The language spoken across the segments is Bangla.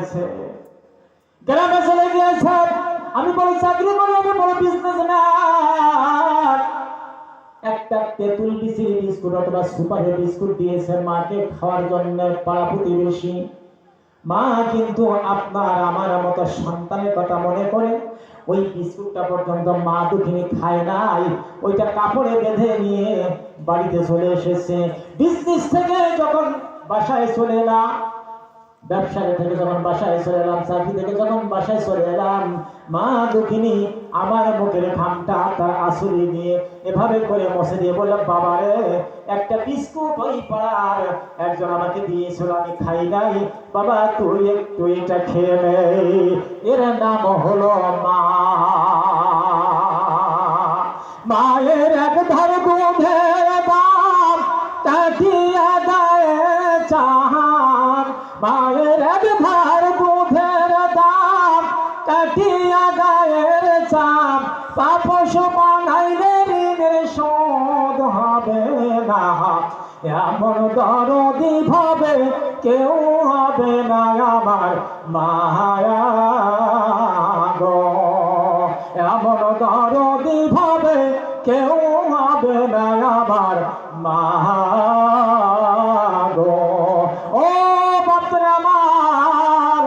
গেছে, গ্রামে চলে গিয়েছে। আমি বড় চাকরি করি, আমি বড় বিজনেসম্যান। একটা তেঁতুল বিচির বিস্কুট অথবা সুপারি বিস্কুট দিয়েছে মাকে খাওয়ার জন্য পাড়া প্রতিবেশী। মা কিন্তু আপনার আমার মতো সন্তানের কথা মনে করে ওই বিস্কুটটা পর্যন্ত মা দুঃখিনী খায় নাই, ওইটা কাপড়ে বেঁধে নিয়ে বাড়িতে চলে এসেছে। বিজনেস থেকে যখন বাসায় চলে এলাম, ব্যবসা থেকে যখন বাসায় চলে এলাম, চাকরি থেকে যখন বাসায় চলে এলাম, মা দুঃখিনী আমার মুখের ঘামটা তার আসুরি দিয়ে এভাবে করে মুছে দিয়ে বললাম, বাবা রে, একটা বিস্কুট ওই পাড়ার একজন আমাকে দিয়েছিল, আমি খাই নাই, বাবা তুই একটু এটা খেয়ে নে। এর নাম হলো মা। মায়ের এক ধার দুধের দাম তাকিয়া দেয় চাহান, মায়ের এক ধার দুধের দাম কাটিয়া গায়ের চাপ, পাপ সমানাইলে ঋণের শোধ হবে না। এমন দরদি ভাবে কেউ হবে না আমার মায়া গো, এমন দরদি ভাবে কেউ হবে না আমার মা গো। ও বাপরে আমার,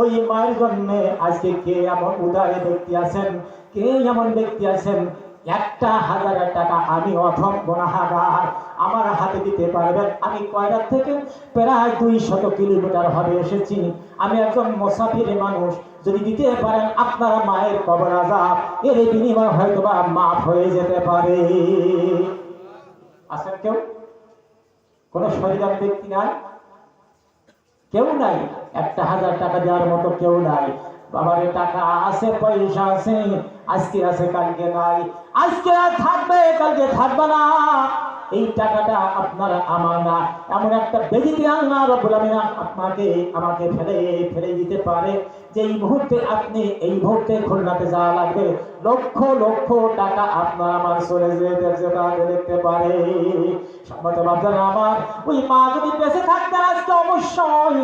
ওই মায়ের জন্য আজকে কে এমন উদার ব্যক্তি আছেন, কে এমন ব্যক্তি আছেন 1,000 টাকা আমি অথম গুনাহগার আমার হাতে দিতে পারবেন? আমি কয়রা থেকে প্রায় 200 কিলোমিটার হবে এসেছি, আমি একজন মুসাফির মানুষ, যদি দিতে পারেন আপনারা মায়ের কবর আযাব এর বিনিময় হয়তো বা মাফ হয়ে যেতে পারে। আছেন কেউ? কোন শহীদান ব্যক্তি নাই? কেউ নাই? 1,000 টাকা দেওয়ার মতো কেউ নাই? বাবার টাকা আছে, পয়সা আছে, আজকে আছে কালকে নাই, আজকে থাকবে কালকে থাকবে না। এই টাকাটা আপনার আমার না, এমন একটা বেদিতে আল্লাহ রাব্বুল আলামিন আপনাকে আমাকে ফেলে দিতে পারে যে এই মুহূর্তে আপনি এই মুহূর্তে খুলনাতে যাওয়া লাগবে, লক্ষ লক্ষ টাকা আপনার আমার চলে যেতে দেখতে পারে। সম্মত বাচ্চারা আমার, ওই মা যদি বেঁচে থাকতেন আজকে অবশ্যই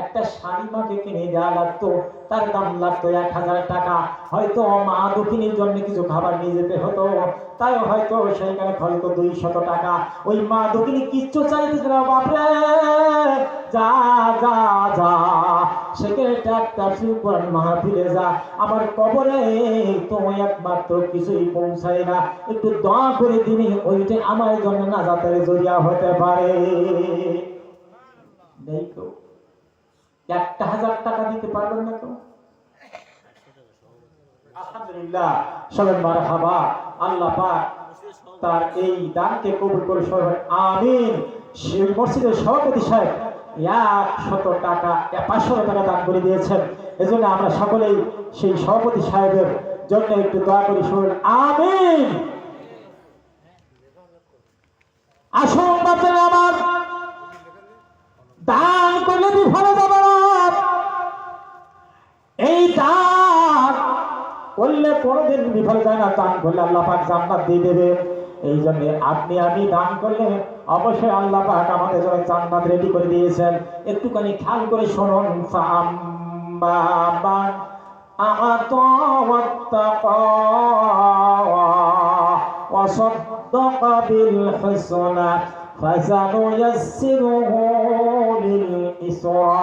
একটা শাড়ি মাকে কিনে দেওয়া লাগতো, তার দাম লাগতো 1,000 টাকা। হয়তো মা দুঃখিনীর জন্য কিছু খাবার নিয়ে যেতে হতো, তাই হয়তো সেইখানে খরচ 200 টাকা। ওই মা দুঃখিনী কিচ্ছু চাইতেছে না, বাপরে যা যা যা সেখানে একটা কোরআন মাহফিলে যা, আমার কবরে তো একমাত্র কিছুই পৌঁছায় না, একটু দোয়া করে দিবি, ওইটা আমার জন্য নাজাতের জরিয়া হতে পারে। নেই তো 1,000 টাকা দিতে পারবেন না তো? আলহামদুলিল্লাহ, সবাই মারহাবা। আল্লাহ পাক তার এই দানকে কবুল করে সবাই আমিন। সেই মসজিদের সভাপতি সাহেব 100 টাকা 500 টাকা দান করে দিয়েছেন, এজন্য আমরা সকলেই সেই সভাপতি সাহেবের জন্য একটু দোয়া করি, সবাই আমিন। আসুন বাচ্চারা আমার, দান করলে বিফলে যাবে না। এই দান করলে কোনোদিন বিফল যায় না, দান করলে আল্লাহ পাক জান্নাত দিয়ে দেবে। এই জন্য আপনি আমি দান করলে অবশ্যই আল্লাহ পাক আমাদের জন্য জান্নাত রেডি করে দিয়েছেন। একটুখানি খেয়াল করে শুনুন, ফাআম্মা আ'তা ওয়াত্তাকা ওয়া সাদ্দাকা বিল হুসনা ফাসানুয়াসসিরুহু লিল ইসরা।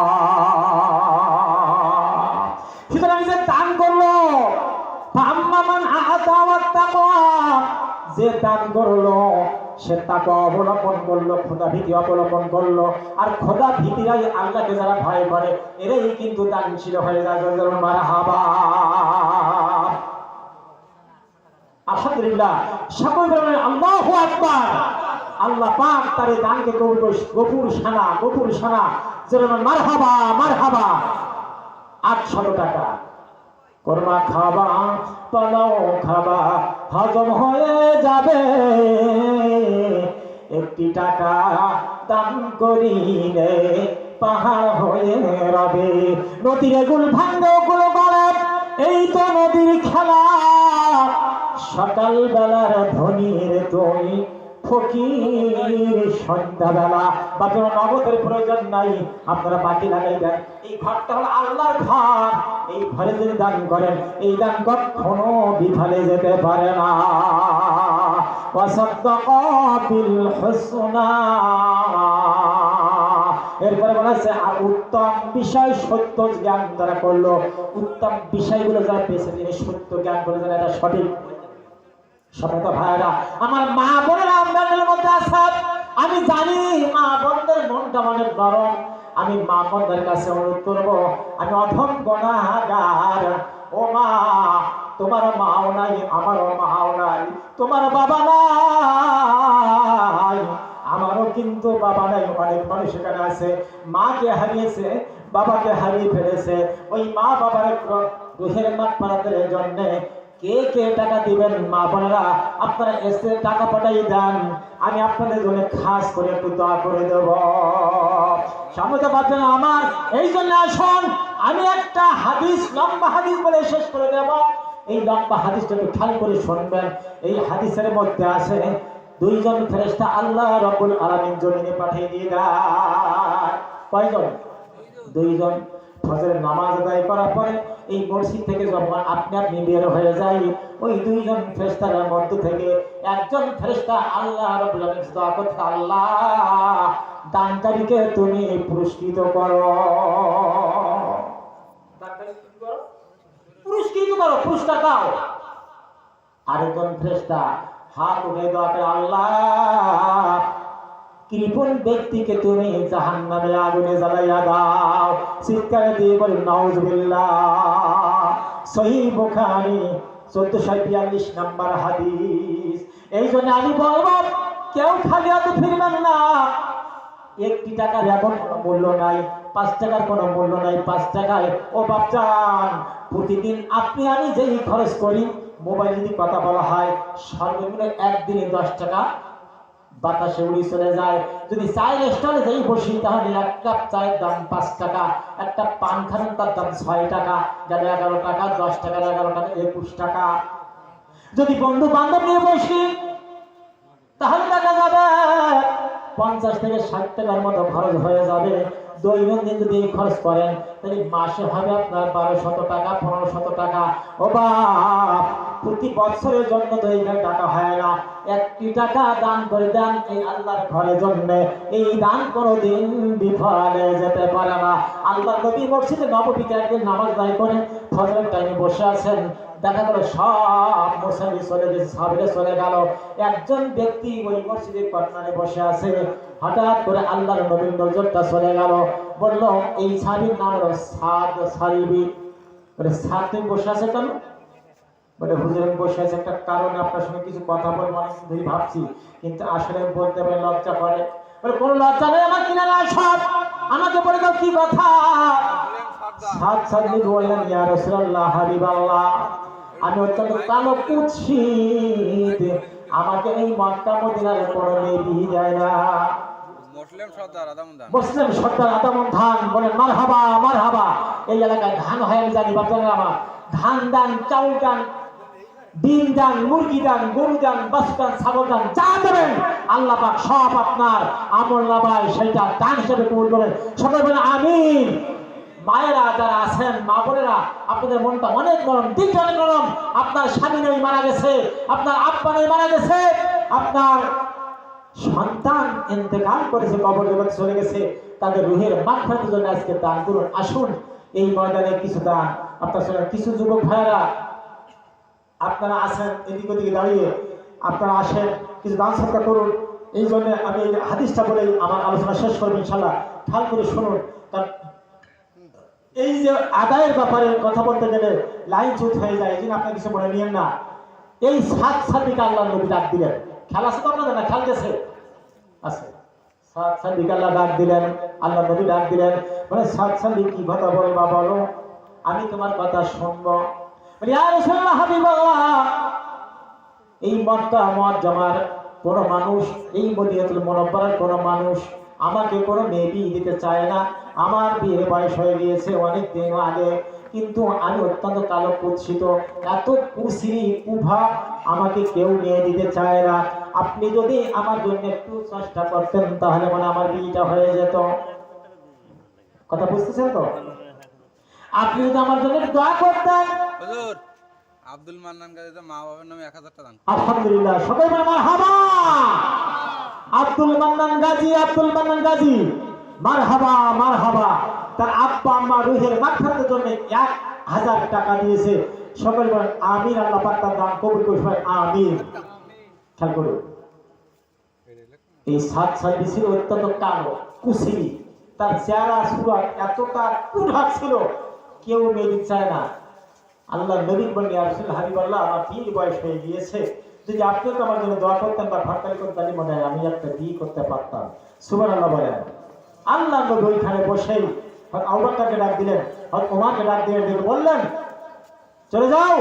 সুতরাং যে দান করলো, ফাআম্মান আ'তা ওয়াত্তাকা, যে দান করলো সে তাকওয়া অবলম্বন করলো, খোদা ভীতি অবলম্বন করলো, আর খোদা ভীতিরাই আল্লাহকে যারা ভয় করে এরাই কিন্তু দানশীল হয়ে যায়। মারহাবা। আলহামদুলিল্লাহ, সকল বলেন আল্লাহু আকবার। আল্লাহ পাক তার এই দানকে কবুল করে গফুর সানা যেন মারহাবা মারহাবা। 800 টাকা কোরমা খাবা, পোলাও খাবা, হজম হয়ে যাবে, একটি টাকা দান করিলে পাহাড় হয়ে রবে। নদীর গুল ভাঙ্গে গুলো গড়ে, এই তো নদীর খেলা, সকাল বেলার ধনির তুই ফকির সন্ধ্যাবেলা বাজার নগদের প্রয়োজন নাই, আপনারা বাকি লাগাই দেন। এই ঘরটা হলো আল্লাহর ঘর, এই ঘরে যদি দান করেন এই দান কখনো বিফলে যেতে পারে না। ওয়াসাদ্দাকা বিল হুসনা, এরপরে বলা হচ্ছে আর উত্তম বিষয় সত্য জ্ঞান যারা করলো, উত্তম বিষয়গুলো যারা পেয়েছে তিনি সত্য জ্ঞান করে যারা এটা সঠিক। সবাই ভাইরা আমার মা বোনেরা আপনাদের মধ্যে আছে, আমি জানি মা বোনদের মনটা অনেক গরম। আমি মা বোনদের কাছে অনুরোধ করবো, আমি অধম গুনাহগার। ও মা, তোমার মাও নাই, আমারও মাও নাই, তোমার বাবা নাই, আমারও কিন্তু বাবা নাই। অনেক মানুষ এখানে আছে মাকে হারিয়েছে, বাবাকে হারিয়ে ফেলেছে। ওই মা বাবার দুঃখের মাগফিরাতের জন্য কে কে টাকা দিবেন? মা বোনেরা আপনারা এসে টাকা পাঠাই দেন, আমি আপনাদের জন্য খাস করে একটু দোয়া করে দেব। সামনে পাচ্ছেন আমার, এই জন্য আসুন আমি একটা হাদিস, লম্বা হাদিস বলে শেষ করে দেব। এই লম্বা হাদিসটা একটু খেয়াল করে শুনবেন। এই হাদিসের মধ্যে আছে দুইজন ফেরেশতা আল্লাহ রাব্বুল আলামিন জমিনে পাঠিয়ে দিয়ে দেয়। কয়জন? দুইজন। ফজরের নামাজ আদায় করার পরে এই মসজিদ থেকে যখন আপনি বের হয়ে যায়, ওই দুইজন ফেরেশতার মধ্য থেকে একজন ফেরেশতা আল্লাহ রাব্বুল আলামিন দোয়া করতে, আল্লাহ দানকারীকে তুমি পুরস্কৃত করো, পুরস্কৃত করো, পুরস্কার দাও। আরেকজন ফেরেশতা হাত উঠে দোয়া করে, আল্লাহ কৃপণ ব্যক্তিকে তুমি জাহান্নামের আগুনে জ্বালাইয়া দাও। চিৎকার দিয়ে বলি নাউজুবিল্লাহ। সহিহ বুখারী 1442 নম্বর হাদিস। এই জন্য আমি বলবো কেউ খালি হাতে ফিরবেন না। একটি টাকার এখন কোনো মূল্য নাই, 5 টাকার কোনো মূল্য নাই। 5 টাকায় ও বাপজান প্রতিদিন আপনি আমি যেই খরচ করি, মোবাইল যদি কথা বলা হয় সর্বনিম্ন একদিনে 10 টাকা বাতাসে উড়ে চলে যায়। যদি চায়ের স্টলে যেই বসি তাহলে এক কাপ চায়ের দাম 5 টাকা, একটা পান খান তার দাম 6 টাকা, যাদের 11 টাকা, 10 টাকার 11 টাকা 21 টাকা। যদি বন্ধু বান্ধব নিয়ে বসি তাহলে দেখা যাবে 50 থেকে 60 টাকার মতো খরচ হয়ে যাবে। দৈনন্দিন যদি এই খরচ করেন তাহলে মাসে হবে আপনার 1200 টাকা, 1500 টাকা। ও বাপ, প্রতি বছরের জন্য তো এই টাকা হয় না। একটি টাকা দান করে দেন এই আল্লাহর ঘরের জন্য, এই দান কোনোদিন বিফলে যেতে পারে না। আল্লাহর নবী মসজিদে নববীতে একদিন নামাজ আদায় করে ফজরের টাইমে বসে আছেন, দেখা গেল সব মুসল্লি চলে গেছে, সাবিরে চলে গেল। একজন ব্যক্তি ওই মসজিদের কর্নারে বসে আছে। হঠাৎ করে আল্লাহর নবীর নজরটা চলে গেল, বলল এই সাহাবীর নাম হলো সাদ সালবি। বলে সাদ তুমি বসে আছে কেন? বলে হুজুর আমি বসে আছে একটা কারণে, আপনার সঙ্গে কিছু কথা বলবো অনেক ধরে ভাবছি, কিন্তু আসলে বলতে পারে লজ্জা করে। বলে কোনো লজ্জা নেই আমার, কিনা না সব আমাকে বলে দাও কি কথা। সাদ সালবি বললেন, ইয়া রাসূলুল্লাহ, হাবিবাল্লাহ, আমি অত্যন্ত কালো কুৎসিত, আমাকে এই মক্কা মদিনার কোনো নেবি যায় না। মুসলিম সর্দার আদামন ধান বলেন মারহাবা মারহাবা। এই এলাকায় ধান হয় আমি জানি, বাচ্চারা আমার ধান দান, চাউল দান, ডিম দান, মুরগি দান, গরু দান, বাছুর দান, ছাগল দান, যা দেবেন আল্লাহ পাক সব আপনার আমল নামায় সেটা দান হিসেবে কবুল করেন। সকলে বলেন আমিন। মায়েরা যারা আছেন, মা বোনেরা, আপনাদের মনটা অনেক নরম, দিলটা অনেক নরম। আপনার স্বামী নেই, মারা গেছে, আপনার আব্বা নেই, মারা গেছে, আপনার সন্তান ইন্তেকাল করেছে, কবর জগতে চলে গেছে, তাদের রুহের মাগফিরাতের জন্য আজকে দান করুন। আসুন এই ময়দানে কিছু দান। আপনার সঙ্গে কিছু যুবক ভাইয়েরা আপনারা আছেন এদিক ওদিকে দাঁড়িয়ে, আপনারা আসেন কিছু দান সৎকার করুন। এই জন্য আমি এই হাদিসটা বলে আমার আলোচনা শেষ করবো ইনশাল্লাহ। খেয়াল করে শুনুন, কারণ এই যে আদায়ের ব্যাপারে কথা বলতে গেলে লাইন চুট হয়ে যায়, এই জন্য আপনার কিছু মনে নিয়েন না। এই 7 সাদিকে আল্লাহ নবী ডাক দিলেন, খেয়াল আছে তো আপনাদের? না খেয়াল গেছে? আছে। 7 সাদিকে আল্লাহ ডাক দিলেন, আল্লাহ নবী ডাক দিলেন, বলে 7 সাদিক কি কথা বলবা বলো, আমি তোমার কথা শুনবো। ইয়া রাসূলুল্লাহ, হাবিবাল্লাহ, এই মক্কা মুআজ্জামার কোন মানুষ, এই মদিনাতুল মুনাওয়ারার কোন মানুষ আমাকে কোনো মেয়ে দিতে চায় না। আমার বিয়ে বয়স হয়ে গিয়েছে অনেক দিন আগে, কিন্তু আমি অত্যন্ত কালো কুৎসিত, এত কুশ্রী কুভাব, আমাকে কেউ নিয়ে দিতে চায় না। আপনি যদি আমার জন্য একটু চেষ্টা করতেন তাহলে মানে আমার বিয়েটা হয়ে যেত। কথা বুঝতেছেন তো? আপনি যদি আমার জন্য দোয়া করতেন। হুজুর আব্দুল মান্নান গাজী তো মা বাবার নামে 1000 টাকা দান। আলহামদুলিল্লাহ, সবাই বলে মারহাবা। আব্দুল মান্নান গাজী, আব্দুল মান্নান গাজী, মারহাবা মারহাবা। তার আব্বা আম্মা রুহের মাগফিরাতের জন্য 1000 টাকা দিয়েছে। সকলে বলেন আমিন। আল্লাহ পাক তার দান কবুল করুন, আমিন। খেয়াল করুন, এই সাত সাইডি ছিল অত্যন্ত কালো কুশিরি, তার চেহারা সুরত এতটা কুঢা ছিল কেউ মেনে চায় না। আল্লাহ নবী বললেন ইয়া রাসূল হাবিবাল্লাহ, আমার বিয়ের বয়স হয়ে গিয়েছে, যদি আপনি তো আমার জন্য দোয়া করতেন বা ফাঁকালি করতেন তাহলে মনে হয় আমি একটা বিয়ে করতে পারতাম। সুবহানাল্লাহ বলেন। আল্লাহ নবী ওইখানে বসেই হযরত আবু বকরকে ডাক দিলেন, হযরত ওমরকে ডাক দিয়ে বললেন চলে যাও,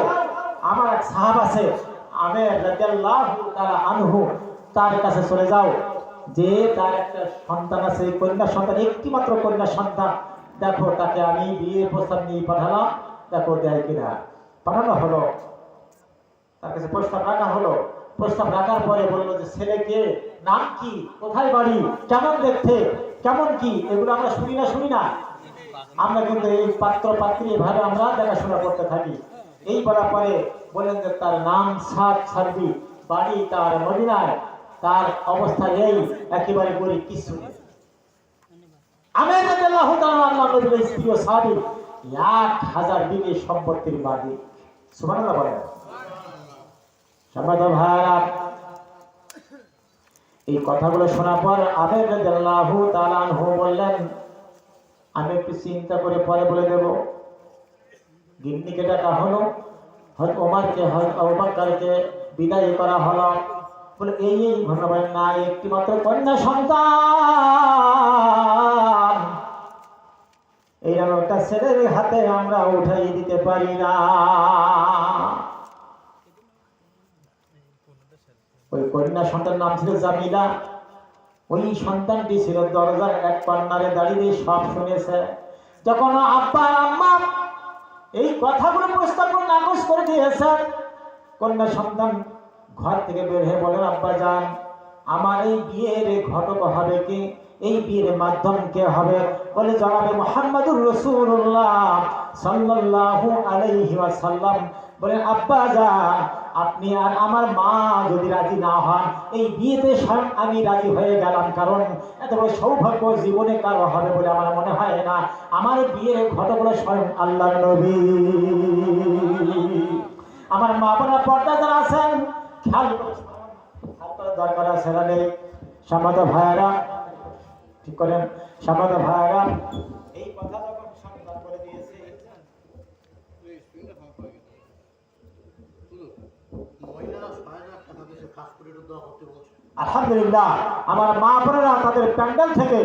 আমার এক সাহাবা আছে আমের রাদিয়াল্লাহু তাআলা আনহু, তার কাছে চলে যাও, যে তার একটা সন্তান আছে, কন্যা সন্তান, একটি মাত্র কন্যা সন্তান, দেখো তাকে আমি বিয়ের প্রস্তাব নিয়ে পাঠালাম, দেখো দেয় কিনা। পাঠানো হলো, তার কাছে প্রস্তাব রাখা হলো। প্রস্তাব রাখার পরে বললো যে ছেলেকে নাম কি, কোথায় বাড়ি, কেমন দেখতে, কেমন কি, এগুলো আমরা শুনি না। আমরা কিন্তু এই পাত্র পাত্রী এভাবে আমরা দেখাশোনা করতে থাকি। এই বলার পরে বললেন যে তার নাম সাদ সার্বি, বাড়ি তার মদিনায়, তার অবস্থা এই একেবারে গরিব, কিছু নেই। আমের রাদিয়াল্লাহু তাআলা আনহু নবীর স্ত্রী ও সাহাবী 1000 বিঘে সম্পত্তির মালিক। সুবহানাল্লাহ বলেন। সম্মানিত ভাইরা, এই কথাগুলো শোনার পর আমের রাদিয়াল্লাহু তাআলা আনহু বললেন আমি একটু চিন্তা করে পরে বলে দেব। গিন্নিকে ডাকা হলো, হযরত ওমরকে, হযরত আবু বকরকে বিদায় করা হলো। বলে এই ঘটনা না, একটি মাত্র কন্যা সন্তান, এই একটা ছেলের হাতে আমরা উঠাই দিতে পারি না। ওই কন্যা সন্তান নাম ছিল জামিলা। ওই সন্তানটি ছিল দরজার এক কর্নারে দাঁড়িয়ে সব শুনেছে। যখন আব্বা আম্মা এই কথাগুলো প্রস্তাব করে নাকচ করে দিয়েছে, কন্যা সন্তান ঘর থেকে বের হয়ে বলেন আব্বা জান, আমার এই বিয়ের ঘটক হবে কি, এই বিয়ের মাধ্যম কে হবে? বলে জনাবে মুহাম্মদুর রাসূলুল্লাহ সাল্লাল্লাহু আলাইহি ওয়াসাল্লাম। বলেন আব্বা জান, আপনি আর আমার মা যদি রাজি না হন, এই বিয়েতে স্বয়ং আমি রাজি হয়ে গেলাম, কারণ এত বড় সৌভাগ্য জীবনে কারো হবে বলে আমার মনে হয় না। আমার বিয়ের ঘটক হলো স্বয়ং আল্লাহর নবী। আমার মা বোনা পর্দা যারা আছেন খেয়াল করার দরকার আছে না নেই? সম্মানিত ভাইয়েরা, ঠিক করেন। সম্মানিত ভাইয়েরা, এই কথা যখন সন্তান বলে দিয়েছে, আলহামদুলিল্লাহ আমার মা বোনেরা তাদের প্যান্ডেল থেকে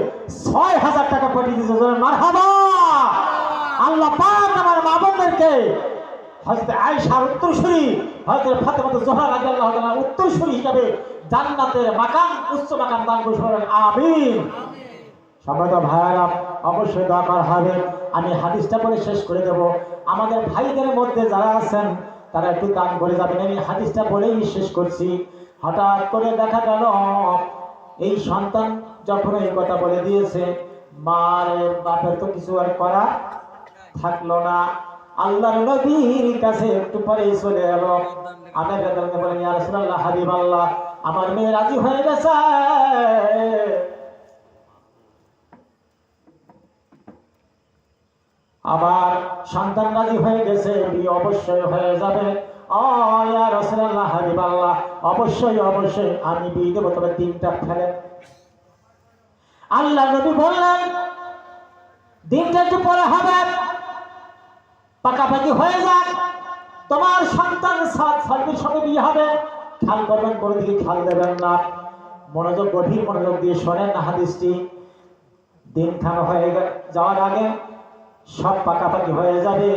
6000 টাকা পাঠিয়ে দিয়েছে। মারহাবা। আল্লাহ পাক আমার মা বোনদেরকে হযরত আয়েশার উত্তরসূরি, হযরত ফাতেমা জোহরা রাদিয়াল্লাহু তাআলা উত্তরসূরি হিসেবে জান্নাতের মাকাম, উচ্চ মাকাম দান করুন, আমিন। সম্মানিত ভাইয়েরা, অবশ্যই দোয়া করা হবে। আমি হাদিসটা বলে শেষ করে দেব। আমাদের ভাইদের মধ্যে যারা আছেন তারা একটু দান করে যাবেন। আমি হাদিসটা বলেই শেষ করছি। হঠাৎ করে দেখা গেল এই সন্তান যখন এই কথা বলে দিয়েছে, মার বাপের তো কিছু আর করা থাকলো না। আল্লাহর নবীর কাছে একটু পরে চলে এলো। আমের রাদিয়াল্লাহু বলেন ইয়া রাসূলুল্লাহ হাবিবাল্লাহ, আমার মেয়ে রাজি হয়ে গেছে। আবার সন্তান রাজি হয়ে গেছে, বিয়ে অবশ্যই হয়ে যাবে। ও ইয়া রাসূলুল্লাহ হাবিবাল্লাহ, অবশ্যই অবশ্যই আমি বিয়ে দেব, তবে 3টা ফেলেন। আল্লাহ নবী বললেন দিনটা একটু পরে হবে, পাকাপাকি হয়ে যাক, তোমার সন্তান সাত সার্বির সঙ্গে বিয়ে হবে। খেয়াল করবেন, কোনো দিকে খেয়াল দেবেন না, মনোযোগ, গভীর মনোযোগ দিয়ে শোনেন না হাদিসটি। দিন খান হয়ে যাওয়ার আগে সব পাকাপাকি হয়ে যাবে।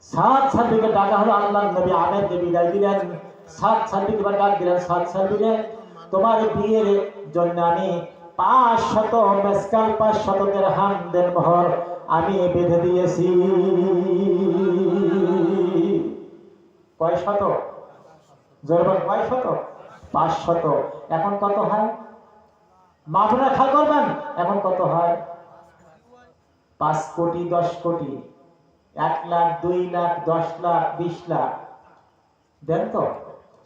সাত সার্বিকে ডাকা হলো। আল্লাহ নবী আমেরকে বিদায় দিলেন। সাত সার্বিকে ডাক দিলেন, সাত সার্বিকে তোমার বিয়ের জন্য আমি 500 মেসকাল 500 দিরহাম দেনমোহর আমি বেঁধে দিয়েছি। কয় শত? জোরবার কয় শত? 500, এখন কত হয়? মা বোনেরা খেয়াল করবেন, এখন কত হয়? 5 কোটি, 10 কোটি, 1 লাখ, 2 লাখ, 10 লাখ, 20 লাখ। দেন তো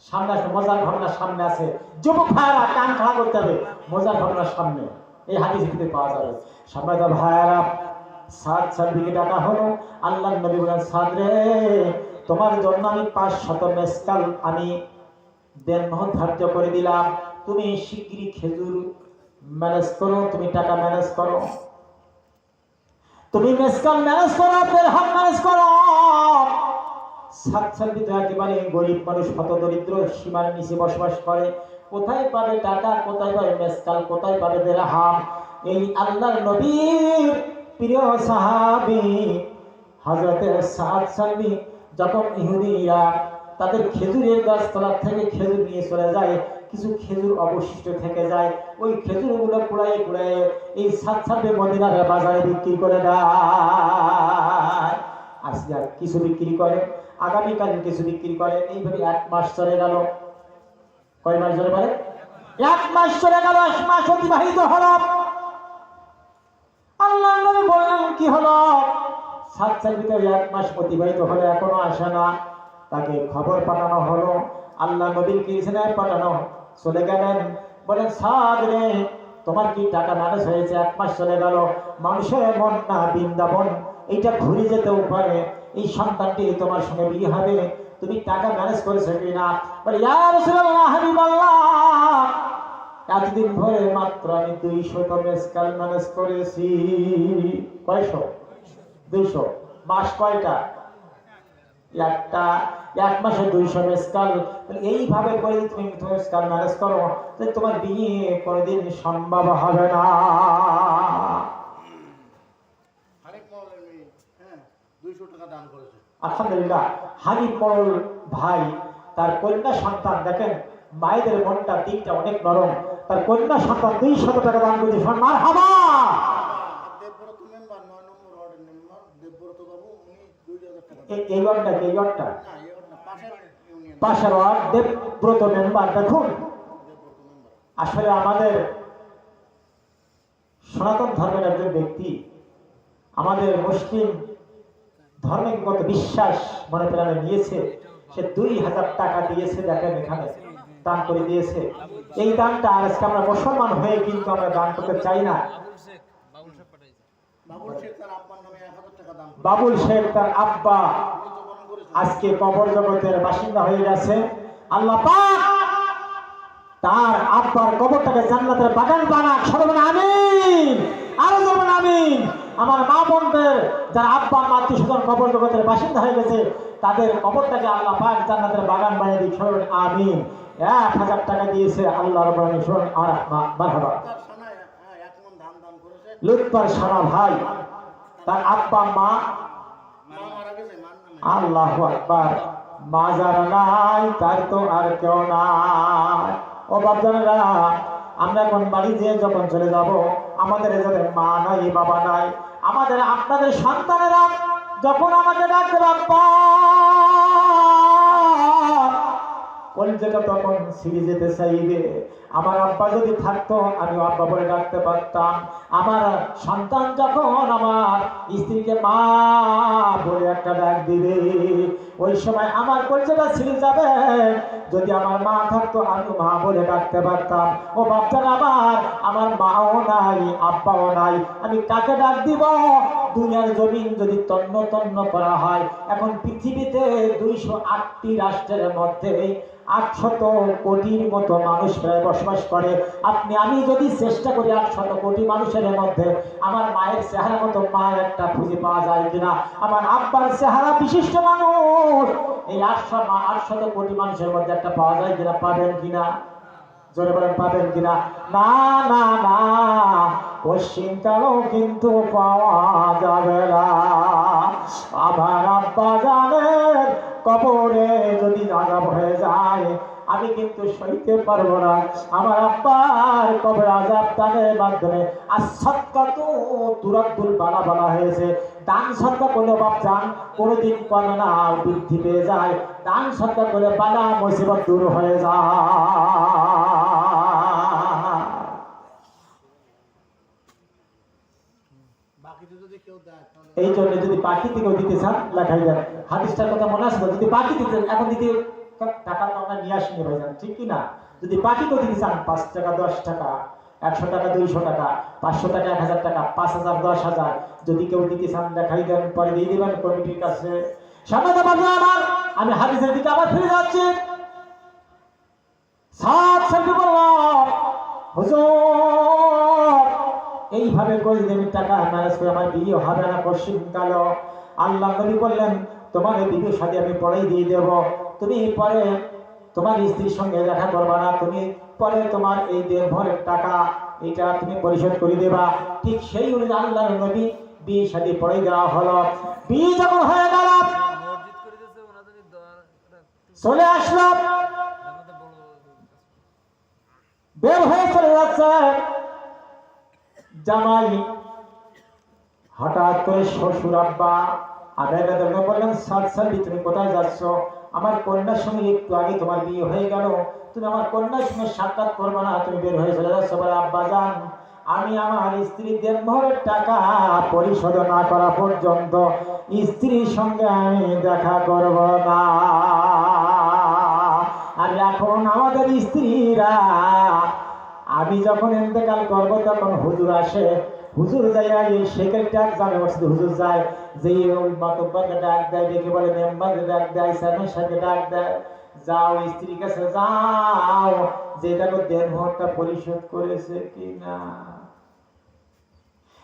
সামনে আছে, মজার ঘটনা সামনে আছে। যুবক ভাইরা কান খাড়া করতে হবে, মজার ঘটনার সামনে এই হাদিস থেকে পাওয়া যাবে। সম্মানিত ভাইরা, সাদ সাদিকে ডাকা হলো। আল্লাহর নবী বলেন, সাদ রে, তোমার জন্য আমি 500 মেসকাল আমি দেনমোহর ধার্য করে দিলাম। তুমি শিগগিরই খেজুর ম্যানেজ করো, তুমি টাকা ম্যানেজ করো, তুমি মেসকাল ম্যানেজ করো, দেরহাম ম্যানেজ করো। সাতসাল্লিত একেবারে গরিব মানুষ, হত দরিদ্র, সীমার নিচে বসবাস করে। কোথায় পাবে টাকা, কোথায় পাবে মেসকাল, কোথায় পাবে দেরহাম? এই আল্লাহর নবীর প্রিয় সাহাবী হযরতে সাদ সাল্লি যখন ইহুদিরা তাদের খেজুরের গাছ তলা থেকে খেজুর নিয়ে চলে যায়, কিছু খেজুর অবশিষ্ট থেকে যায়, ওই খেজুরগুলো কুড়াইয়ে কুড়াইয়ে এই সাদ সাল্লি মদিনার বাজারে বিক্রি করে দেয়। আজকে আর কিছু বিক্রি করে, আগামীকাল কিছু বিক্রি করে, এইভাবে 1 মাস চলে গেল। কয় মাস ধরে বলে? 1 মাস চলে গেল, 1 মাস অতিবাহিত হলো। আল্লাহ নবী বললেন, কি হলো? সাতটার ভিতরে 1 মাস অতিবাহিত হলো, এখনো আসে না। তাকে খবর পাঠানো হলো, আল্লাহ নবীর কিসনে পাঠানো, চলে গেলেন, বলেন, সাদ রে, তোমার কি টাকা ম্যানেজ হয়েছে? 1 মাস চলে গেল, মানুষের মন না বৃন্দাবন, এইটা ঘুরে যেতেও পারে, এই সন্তানটি তোমার সঙ্গে বিয়ে হবে, তুমি টাকা ম্যানেজ করেছো কিনা? বলে, ইয়া রাসূলুল্লাহ, হাবিবাল্লাহ, এতদিন ধরে মাত্র আমি 200 মেসকাল ম্যানেজ করেছি। কয়শো? 200। মাস কয়টা? একটা। 1 মাসে 200 মেসকাল। এইভাবে করে তুমি মেসকাল ম্যানেজ করো, তোমার বিয়ে কোনোদিন সম্ভব হবে না। আলহামদুলিল্লাহ, হাবিব মোড়ল ভাই তার কন্যা সন্তান, দেখেন মায়েদের মনটা দিকটা অনেক নরম, তার কন্যা সন্তান 200 টাকা দান করে দিয়েছেন। মারহাবা। এই ঘরটা কি? এই ঘরটা পাশের ওয়ার্ড দেবব্রত মেম্বার। দেখুন, আসলে আমাদের সনাতন ধর্মের একজন ব্যক্তি, আমাদের মুসলিম ধর্মে কত বিশ্বাস মনে প্রাণে নিয়েছে, সে 2000 টাকা দিয়েছে। দেখেন এখানে দান করে দিয়েছে। এই দানটা আজকে আমরা মুসলমান হয়ে কিন্তু আমরা দান করতে চাই না। বাবুল শেখ তার আব্বা আজকে কবর জগতের বাসিন্দা হয়ে গেছে। আল্লাহ পাক তার আব্বার কবরটাকে জান্নাতের বাগান বানাক। সবাই বলেন আমিন, আরো বলেন আমিন। আমার মা বোনদের যারা আব্বা মা আত্মীয়স্বজন কবর জগতের বাসিন্দা হয়ে গেছে, তাদের কবরটাকে আল্লাহ পাক জান্নাতের বাগান বানিয়ে দিক। সবাই আমিন। 1000 টাকা দিয়েছে আল্লাহ রাব্বুল আলামিন। শুনুন আর মারহাবা। লুৎফর সারা ভাই, তার আব্বা মা, আল্লাহু আকবার, মা যার নাই তার তো আর কেউ নাই। ও বাপজানেরা, আমরা এখন বাড়ি দিয়ে যখন চলে যাব, আমাদের যাদের মা নাই বাবা নাই, আমাদের আপনাদের সন্তানেরা যখন আমাকে ডাকবে আব্বা, কলিজাটা তখন ছিঁড়ে যেতে চাইবে। আমার আব্বা যদি থাকতো, আমি আব্বা বলে ডাকতে পারতাম। আমার সন্তান যখন আমার স্ত্রীকে মা বলে একটা ডাক দিবে, ওই সময় আমার কলিজাটা ছিঁড়ে যাবে। যদি আমার মা থাকতো, আমি মা বলে ডাকতে পারতাম। ও বাচ্চারা, আমার মাও নাই আব্বাও নাই, আমি কাকে ডাক দিব? দুনিয়ার জমিন যদি তন্ন তন্ন করা হয়, এখন পৃথিবীতে 208টি রাষ্ট্রের মধ্যে 800 কোটির মতো মানুষ প্রায় বসবাস করে। আপনি আমি যদি চেষ্টা করি 800 কোটি মানুষের মধ্যে আমার মায়ের চেহারা মতো মা একটা খুঁজে পাওয়া যায় কিনা, আমার আব্বার চেহারা বিশিষ্ট মানুষ এই 800 কোটি মানুষের মধ্যে একটা পাওয়া যায় কিনা? পাবেন কিনা? জোরে বলেন, পাবেন কিনা? না না না, পশ্চিমকালও কিন্তু পাওয়া যাবে না। আমার আব্বা জানেন, কবরে যদি আযাব হয়ে যায়, আমি কিন্তু সইতে পারবো না। আমার আব্বার কবর আযাব দানের মাধ্যমে আস-সাদকাতু তুরাদ্দুল বালা বলা হয়েছে। দান সদকা করলে বাপজান কোনোদিন কমে না, বৃদ্ধি পেয়ে যায়। দান সদকা করলে বালা মুসিবত দূর হয়ে যায়। এই জন্য যদি পাখি থেকেও দিতে চান লেখাই দেন। হাদিসটার কথা মনে আছে? যদি পাখি দিতে এখন দিতে টাকা তো আমরা নিয়ে আসিনি ভাইজান, ঠিক কি না? যদি পাখিকেও দিতে চান 5 টাকা 10 টাকা 100 টাকা 200 টাকা 500 টাকা 1000 টাকা 5000 10,000 যদি কেউ দিতে চান লেখাই দেন, পরে দিয়ে দিবেন কমিটির কাছে। সামনে তো বাবা আমার, আমি হাদিসের দিকে আবার ফিরে যাচ্ছি। সাত সেলফি বললাম হুজুর এইভাবে করে দেবেন টাকা ম্যানেজ করে আমার বিয়ে হবে না পশ্চিম কাল। আল্লাহ নবী বললেন তোমার বিয়ে শাদী আমি পরেই দিয়ে দেব, তুমি পরে তোমার স্ত্রীর সঙ্গে দেখা করবা না, তুমি পরে তোমার এই দেড়ভরের টাকা এটা তুমি পরিশোধ করে দেবা। ঠিক সেই অনুযায়ী আল্লাহ নবী বিয়ে শাদী পরেই দেওয়া হলো। বিয়ে যখন হয়ে গেল চলে আসলাম, বের হয়ে চলে যাচ্ছে জামাই। হঠাৎ করে শ্বশুর আব্বা আবেদন বললেন সালি তুমি কোথায় যাচ্ছ? আমার কন্যার সঙ্গে একটু আগে তোমার বিয়ে হয়ে গেল, তুমি আমার কন্যার সঙ্গে সাক্ষাৎ করবে না, তুমি বের হয়ে চলে যাচ্ছ। বলে আব্বা যান আমি আমার স্ত্রীর দেড়ভরের টাকা পরিশোধ না করা পর্যন্ত স্ত্রীর সঙ্গে আমি দেখা করব না। আর এখন আমাদের স্ত্রীরা আমি যখন ইন্তেকাল করবো তখন হুজুর আসে, হুজুর যাই এই শেখের ডাক জানে মসজিদে হুজুর যায়, যে ওই মাতব্বরকে ডাক দেয়, ডেকে বলে মেম্বারকে ডাক দেয়, স্যারের সাথে ডাক দেয়, যাও স্ত্রীর কাছে যাও যে দেখো দেড়ভরটা পরিশোধ করেছে কিনা।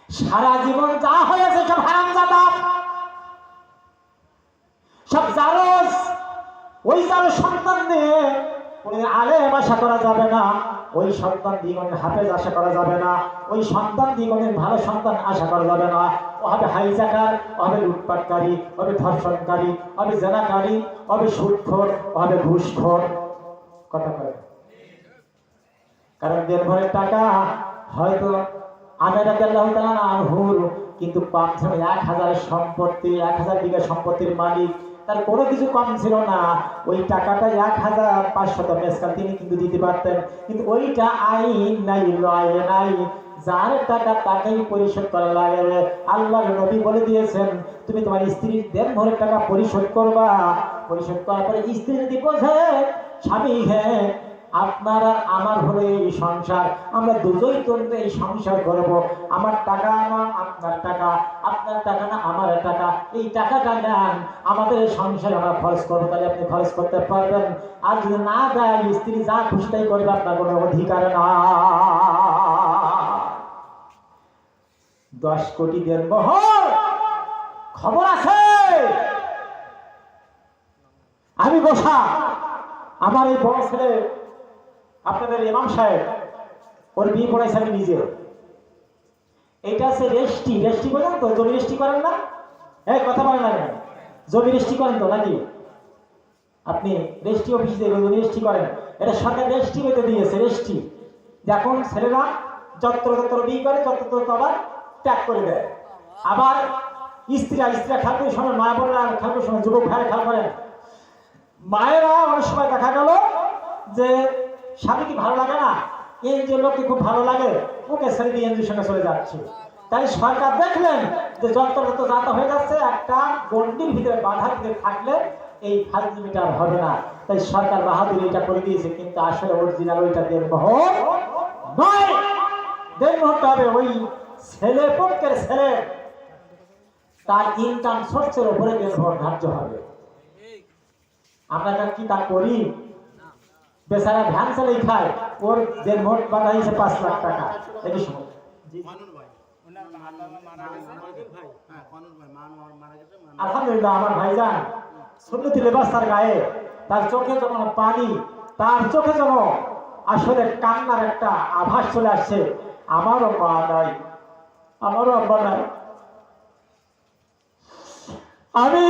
সারা জীবন যা হয়েছে সব হারামজাদা, সব জারজ। ওই জারজ সন্তান নিয়ে আলেম আশা করা যাবে না, ওই সন্তান দ্বিগুণের হাফেজ আশা করা যাবে না, ওই সন্তান দ্বিগুণের ভালো সন্তান আশা করা যাবে না। ও হবে হাইজাকার, ও হবে লুটপাটকারী, ও হবে ধর্ষণকারী, ও হবে জেনাকারী, ও হবে সুদখোর, ও হবে ঘুষখোর। কথা বলে কারণ দেড়ভরের টাকা হয়তো আমের রাদিয়াল্লাহু তাআলা আনহুর কিন্তু কম ছিল 1000 সম্পত্তি, 1000 বিঘা সম্পত্তির মালিক, তার কোনো কিছু কম ছিল না। ওই টাকাটা 1500 মেসকাল তিনি কিন্তু দিতে পারতেন, কিন্তু ওইটা আইন নাই, লয়ে নাই। যার টাকা তাকেই পরিশোধ করা লাগবে। আল্লাহর নবী বলে দিয়েছেন তুমি তোমার স্ত্রীর দেড়ভরের টাকা পরিশোধ করবা। পরিশোধ করার পরে স্ত্রী যদি বোঝে স্বামী হ্যাঁ আপনারা আমার হলো এই সংসার, আমরা দুজনই তন্ত্র এই সংসার করব, আমার টাকা না আপনার টাকা, আপনার টাকা না আমার টাকা, এই টাকাটা নেন আমাদের এই সংসারে আমরা খরচ করবো, তাহলে আপনি খরচ করতে পারবেন। আর যদি না দেয় স্ত্রী যা খুশি তাই করবে, আপনার কোনো অধিকার না। 10 কোটি দেনমোহর খবর আছে। আমি বসা আমার এই বড় ছেলে আপনাদের ইমাম সাহেব ওর বিয়ে পড়াইছে আমি নিজে। এটা আছে রেস্টি, রেস্টি বলেন তো, জমি রেস্টি করেন না? এই কথা বলেন না, জমি রেস্টি করেন তো নাকি? আপনি রেস্টি অফিসে জমি রেস্টি করেন, এটা সরকার রেস্টি হইতে দিয়েছে। রেস্টি এখন ছেলেরা যত্র তত্র বিয়ে করে, যত্র তত্র আবার ত্যাগ করে দেয়। আবার স্ত্রীরা খেয়াল করে সময়, মা বোনেরা খেয়াল করে সময়, যুবক ভাইয়েরা খেয়াল করেন, মায়েরা অনেক সময় দেখা গেল যে স্বামী কি ভালো লাগে না, এই যে লোককে খুব ভালো লাগে, ওকে ছেড়ে দিয়ে এনজিওর সঙ্গে চলে যাচ্ছে। তাই সরকার দেখলেন যে যন্ত্রগত যাতা হয়ে যাচ্ছে, একটা গণ্ডির ভিতরে বাধার ভিতরে থাকলে এই ফাজলিমিটা হবে না। তাই সরকার বাহাদুর এটা করে দিয়েছে, কিন্তু আসলে অরিজিনাল ওইটা দেনমোহর নয়। দেনমোহরটা হবে ওই ছেলে পক্ষের ছেলে, তার ইনকাম সোর্সের উপরে দেনমোহর ধার্য হবে। আমরা কি তা করি? বেচারা ভ্যান চালাই খায়, ওর দেনমোহর বাধা হয়েছে 5 লাখ টাকা। এটি সময় আলহামদুলিল্লাহ আমার ভাইজান সুন্নতি লেবাস তার গায়ে, তার চোখে যখন পানি, তার চোখে যখন আসলে কান্নার একটা আভাস চলে আসছে। আমারও মা নাই, আমারও আব্বা নাই, আমি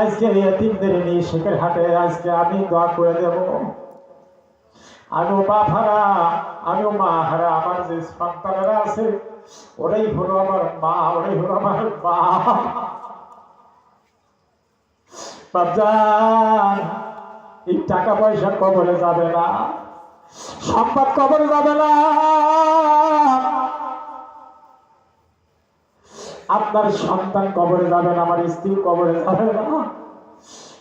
আজকে এতিমদের নিয়ে শেখের হাটে আজকে আমি দোয়া করে দেব। আমিও বাপ হারা, আমিও মা হারা, আমার যে সন্তানেরা আছে ওরাই হলো আমার মা, ওরাই হলো আমার বাপজান। এই টাকা পয়সা কবরে যাবে না, সম্পদ কবরে যাবে না, আপনার সন্তান কবরে যাবে না, আমার স্ত্রী কবরে যাবে না।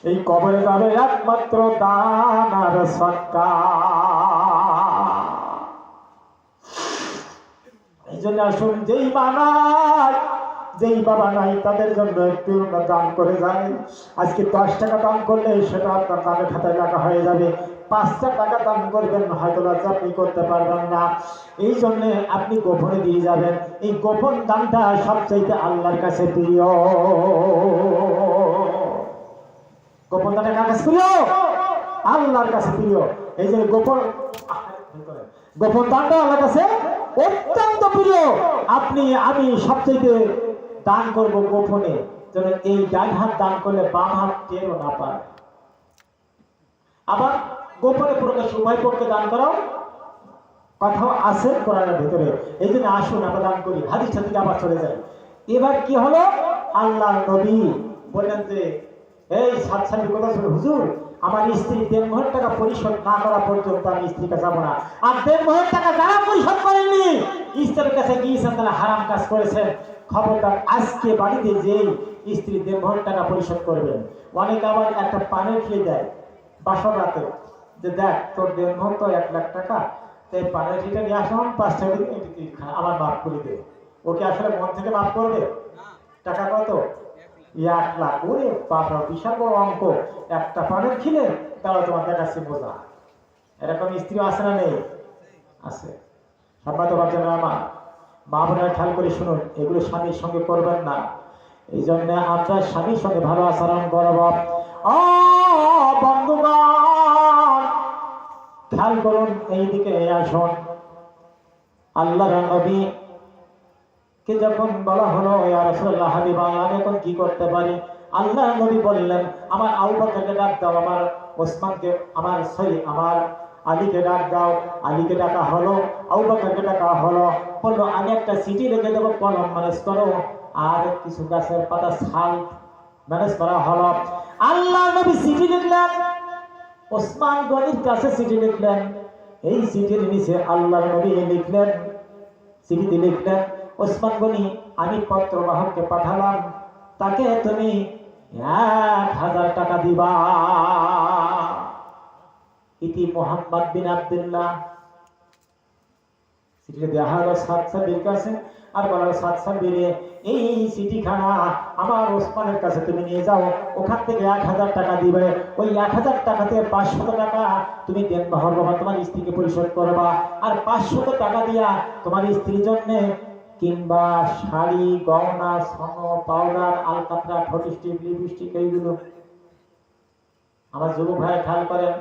এই কবরে যাবে একমাত্র দান আর সদকা। এই জন্য আসুন, যেই মা নাই, যেই বাবা নাই, তাদের জন্য একটু দান করে যায়। আজকে 10 টাকা দান করলে সেটা আপনার দানের খাতায় লেখা হয়ে যাবে। 5টা টাকা দান করবেন, হয়তো আপনি করতে পারবেন না, এই জন্য আপনি গোপনে দিয়ে যাবেন। এই গোপন দানটা সবচাইতে আল্লাহর কাছে প্রিয়। গোপন দানটা কার কাছে প্রিয়? আল্লাহর কাছে প্রিয়। এই যে গোপন দানটা আল্লাহর কাছে অত্যন্ত প্রিয়। আপনি আমি সবচাইতে দান করব গোপনে, যেন এই ডান হাত দান করলে বাম হাত টেরও না পায়। আবার গোপনে প্রকাশ উভয় পক্ষে দান করাও কথাও আছে কোরআনের ভিতরে। এই জন্য আসুন আমরা দান করি। হাদিসটা থেকে আবার চলে যাই। এবার কি হলো, আল্লাহ নবী বললেন যে এই সাতসান্ডি কথা শুনে, হুজুর আমার স্ত্রী 1.5 টাকা পরিশোধ না করা পর্যন্ত আমি স্ত্রীকে যাবো না। আর 1.5 টাকা যারা পরিশোধ করেননি, স্ত্রীর কাছে গিয়েছেন, তারা হারাম কাজ করেছেন। খবরদার, আজকে বাড়িতে যেই স্ত্রী 1.5 টাকা পরিশোধ করবেন। অনেক আবার একটা পানের খেয়ে দেয় বাসর রাতে, যে দেখ তোর 1.5 তো 1 লাখ টাকা, তাই পানের খেয়ে নিয়ে আসলাম, 5 টাকা দিন, এটি তুই খা, আমার মাফ করে দে। ওকে আসলে মন থেকে মাফ করবে? টাকা কত? 1 লাখ। ওরে বাবা, বিশাল বড় অঙ্ক। একটা পানের খিলে তাহলে তোমার দেখাচ্ছি বোঝা। এরকম স্ত্রী আছে না নেই? আছে। সম্মানিত বাচ্চারা আমার, মা বোনেরা খেয়াল করে শুনুন, এগুলো স্বামীর সঙ্গে করবেন না। এই জন্য আমরা স্বামীর সঙ্গে ভালো আচরণ করব। বন্ধুগণ খেয়াল করুন, এইদিকে আসুন। আল্লাহর নবী কে যখন বলা হলো, ইয়া রাসূলুল্লাহ, হাবিব আল্লাহ, আমি এখন কি করতে পারি? আল্লাহ নবী বললেন, আমার আবু বকরকে ডাক দাও, আমার ওসমানকে, আমার আলীকে ডাক দাও। আলীকে ডাকা হলো, আবু বকরকে ডাকা হলো। বললো, আমি একটা চিঠি লিখে দেবো, কলম ম্যানেজ করো, আর কিছু গাছের পাতা ছাল ম্যানেজ করা হলো। আল্লাহ নবী চিঠি লিখলেন, ওসমান গনির কাছে চিঠি লিখলেন। এই চিঠির নিচে আল্লাহ নবী লিখলেন, চিঠিতে লিখলেন, ওসমান গনি, আমি পত্রবাহককে পাঠালাম, তাকে তুমি 1000 টাকা দিবা। ইতি মোহাম্মদ বিন আব্দুল্লাহ। চিঠিটা দেওয়া হলো সাতসাবির কাছে, আর বলা হলো, সাতসাবিরে এই চিঠিখানা আমার ওসমানের কাছে তুমি নিয়ে যাও, ওখান থেকে 1000 টাকা দিবে। ওই 1000 টাকাতে 500 টাকা তুমি দেনমোহর বাবা তোমার স্ত্রীকে পরিশোধ করবা, আর 500 টাকা দিয়া তোমার স্ত্রীর জন্য কিংবা শাড়ি, গহনা, স্বর্ণ, পাউডার, আলকাতরা, ফটিস্টিক, লিপস্টিক, এইগুলো। আমার যুবক ভাই খেয়াল করেন,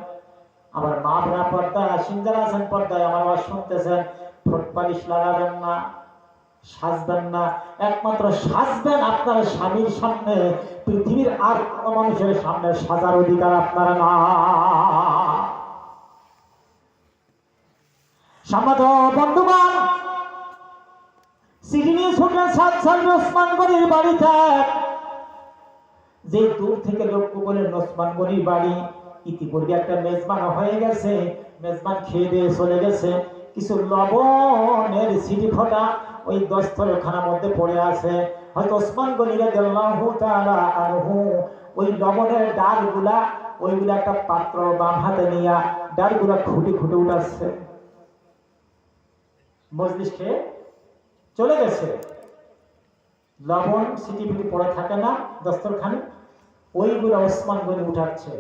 আমার মা বোনা পর্দায় আসেন, যারা আছেন পর্দায় আমার আওয়াজ শুনতেছেন, ঠোঁট পালিশ লাগাবেন না, সাজবেন না। একমাত্র সাজবেন আপনার স্বামীর সামনে, পৃথিবীর আর কোনো মানুষের সামনে সাজার অধিকার আপনার না। সম্মানিত বন্ধুগণ, চিঠি নিয়ে ছুটলেন সাতসাবির ওসমান গনির বাড়িতে। যে দূর থেকে লক্ষ্য করলেন ওসমান গনির বাড়ি, ইতিপূর্বে একটা মেজবান হয়ে গেছে, মেজবান খেয়ে দিয়ে চলে গেছে। কিছু লবণের ছিটি ফোঁটা ওই দস্তরখানার মধ্যে পড়ে আছে। হয়তো ওসমান গনি রাদিয়াল্লাহু তাআলা আনহু ওই লবণের ডালগুলা, ওইগুলা একটা পাত্র বাম হাতে নিয়ে ডালগুলা খুঁটি খুঁটে উঠাচ্ছে। মজলিস খেয়ে চলে গেছে, লবণ সিটি ফিটি পড়ে থাকে না দস্তরখানে, ওইগুলো ওসমান গনি উঠাচ্ছে।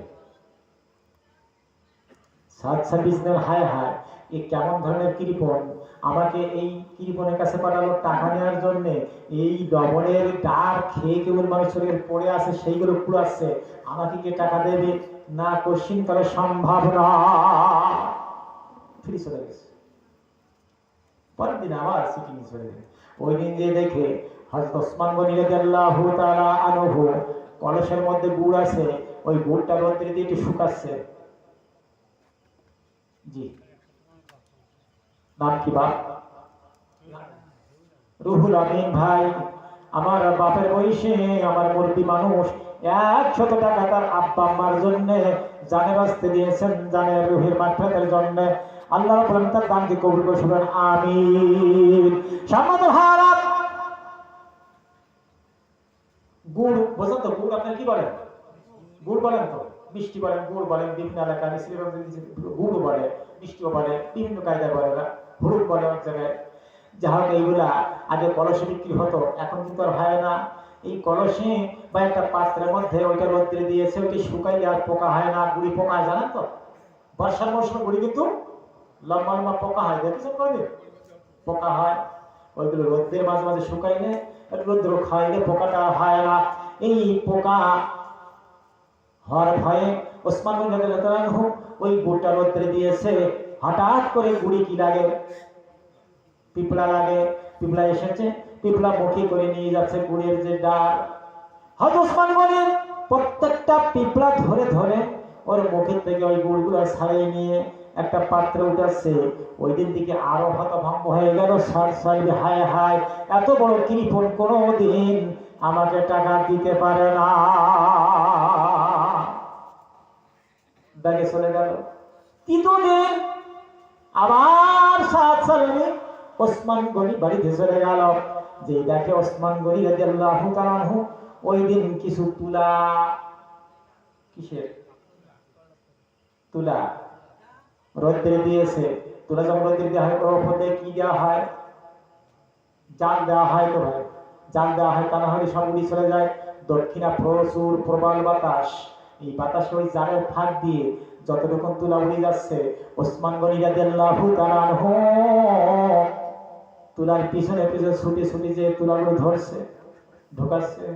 সাতসাবির হায় হায়, এ কেমন ধরনের কৃপণ, আমাকে এই কৃপণের কাছে পাঠালো টাকা নেওয়ার জন্য। এই লবণের ডাল খেয়ে কেবল মানুষের পড়ে আছে, সেইগুলো পুড়াচ্ছে, আমাকে কে টাকা দেবে না? কোশ্চিন করে সম্ভব না। ফিরে চলে গেছে। পরের দিন আবার সিটি নিয়ে চলে গেছে। ওই দিন যে দেখে হযরত ওসমান গনি রাদিয়াল্লাহু তাআলা আনহু কলসের মধ্যে গুড় আছে, ওই গুড়টা রোদ্রে দিয়ে একটু শুকাচ্ছে। জি, নাম কি বাপ? রুহুল আমিন ভাই। আমার বাপের বয়সে আমার মুরব্বী মানুষ 100 টাকা তার আব্বা আম্মার জন্য জানে বাঁচতে দিয়েছেন, জানে রুহের মাঠের জন্য। আল্লাহ রাব্বুল আলামিন তার দানকে কবুল করে শুনুন, আমিন। সম্মানিত ভাইরা, গুড় বোঝেন তো? গুড় আপনারা কি বলেন? গুড় বলেন তো? মিষ্টি বলেন, গুড় বলেন, বিভিন্ন এলাকায় গুড় বলে, মিষ্টিও বলে, বিভিন্ন কায়দায় বলে, ওরা হুড়ুক বলে অনেক জায়গায়। যা হোক, এইগুলা আগে কলসে বিক্রি হতো, এখন কিন্তু আর হয় না। এই কলসে বা একটা পাত্রের মধ্যে ওইটা রোদ্রে দিয়েছে, ওইটা শুকাইলে আর পোকা হয় না, গুড়ি পোকা হয়, জানেন তো? বর্ষার মৌসুমে গুড়ি কিন্তু লম্বা লম্বা পোকা হয়, দেখেছেন কোনদিন? পোকা হয়, ওইগুলো রোদ্রের মাঝে মাঝে শুকাইলে, রোদ্র খাইলে পোকাটা হয় না। এই পোকা হওয়ার ভয়ে ওসমান গনি রাদিয়াল্লাহু আনহু ওই গুড়টা রোদ্রে দিয়েছে। হঠাৎ করে গুড়ি কি লাগে? পিঁপড়া লাগে। পিঁপড়া এসেছে, পিঁপড়া মুখে করে নিয়ে যাচ্ছে গুড়ের যে ডাল। হযরত ওসমান গনি প্রত্যেকটা পিঁপড়া ধরে ধরে ওর মুখের থেকে ওই গুড়গুলো ছাড়িয়ে নিয়ে একটা পাত্রে উঠাচ্ছে। ওই দিন থেকে আরো হতভম্ব হয়ে গেল। সাইবে হায় হায়, এত বড় কৃপণ কোনোদিন আমাকে টাকা দিতে পারে না। ব্যাগে চলে গেল। তৃতীয় দিন আবার সাত সালে ওসমান গনি বাড়িতে চলে গেল। যে দেখে ওসমান গনি রাদিয়াল্লাহু তাআলা আনহু ওই দিন কিছু তুলা, কিসের তুলা, রোদ্রে দিয়েছে। তুলা যখন রোদ্রে দেওয়া হয়, ওর উপরে কি দেওয়া হয়? জাল দেওয়া হয়। তো ভাই, জাল দেওয়া হয়, তা না হলে সব উড়ে চলে যায়। দক্ষিণা প্রচুর প্রবল বাতাস, এই বাতাস ওই জালের ফাঁক দিয়ে যতটুকু তুলা উড়ে যাচ্ছে, ওসমান গনি রাদিয়াল্লাহু তাআলা আনহু তুলার পিছনে পিছনে ছুটে ছুটে যে তুলাগুলো ধরছে, ঢোকাচ্ছে।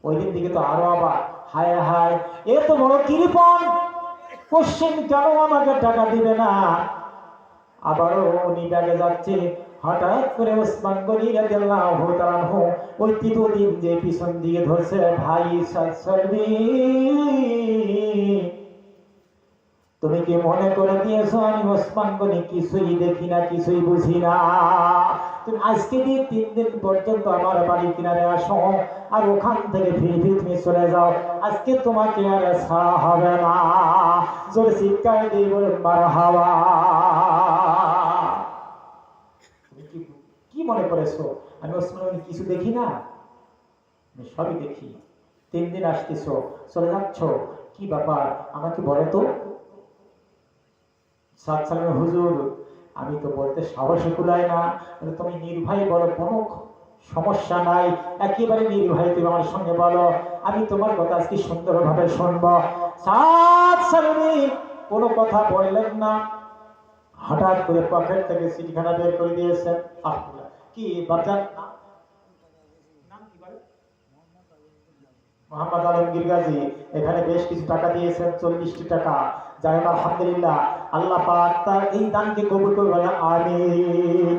ওই দিন দিকে তো আরো আবার হায় হায়, এত বড় কৃপণ, কোশ্চেন কেন আমাকে টাকা দিবে না? আবারও উনি ব্যাগে যাচ্ছে। হঠাৎ করে ওসমান গনি রাদিয়াল্লাহু তাআলা আনহু ওই তৃতীয় দিন যে পিছন দিয়ে ধরছে, ভাই সালবি, তুমি কি মনে করে দিয়েছো আমি ওসমান গনি কিছুই দেখি না, কিছুই বুঝি না? তুমি আজকে দিয়ে 3 দিন পর্যন্ত আমার বাড়ির কিনারে আসো, আর ওখান থেকে ফিরে ফিরে তুমি চলে যাও। আজকে তোমাকে আর ছাড়া হবে না। জোরে চিৎকার দিয়ে বলুন মারহাবা। তুমি কি মনে করেছো আমি ওসমান গনি কিছু দেখি না? আমি সবই দেখি। 3 দিন আসতেছো, চলে যাচ্ছ, কি ব্যাপার আমাকে বলো তো। সাত সালের হুজুর, আমি তো বলতে সাহস কুলায় না, তুমি নির্ভয় বলো, কোনো সমস্যা নাই, একেবারে নির্ভয় তুমি আমার সঙ্গে বলো, আমি তোমার কথা আজকে সুন্দরভাবে শুনবো। সাত সালে কোনো কথা বললেন না। হঠাৎ করে পকেট থেকে চিঠিখানা বের করে দিয়েছেন। কি বাচ্চার নাম কি বলে? মোহাম্মদ আলমগীর গাজী। এখানে বেশ কিছু টাকা দিয়েছেন, 40টি টাকা। যাই হোক, আলহামদুলিল্লাহ, আল্লাহ পাক তার এই দানকে কবুল করে বলে আমিন।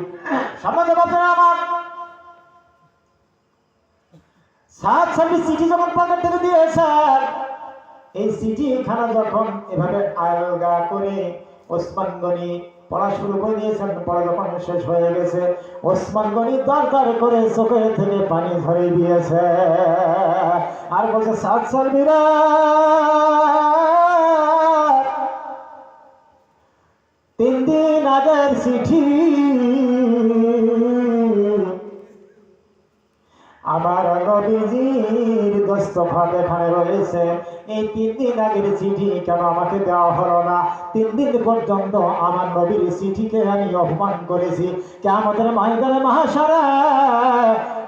সম্মানিত বাচ্চারা আমার, সাত সার্ভিস চিঠি যখন পকেট থেকে দিয়েছেন, এই চিঠিখানা যখন এভাবে আলগা করে ওসমান গনি পড়া শুরু করে দিয়েছেন, পড়া যখন শেষ হয়ে গেছে, ওসমান গনি দরকার করে চোখের থেকে পানি ঝরে দিয়েছে আর বলছে, সাত সার্ভিরা, 3 দিন আগের চিঠি আমার নবীজির দস্তখত এখানে রয়েছে। এই 3 দিন আগের চিঠি কেন আমাকে দেওয়া হলো না? 3 দিন পর্যন্ত আমার নবীর চিঠিকে আমি অপমান করেছি। কিয়ামতের ময়দানে মাহশারে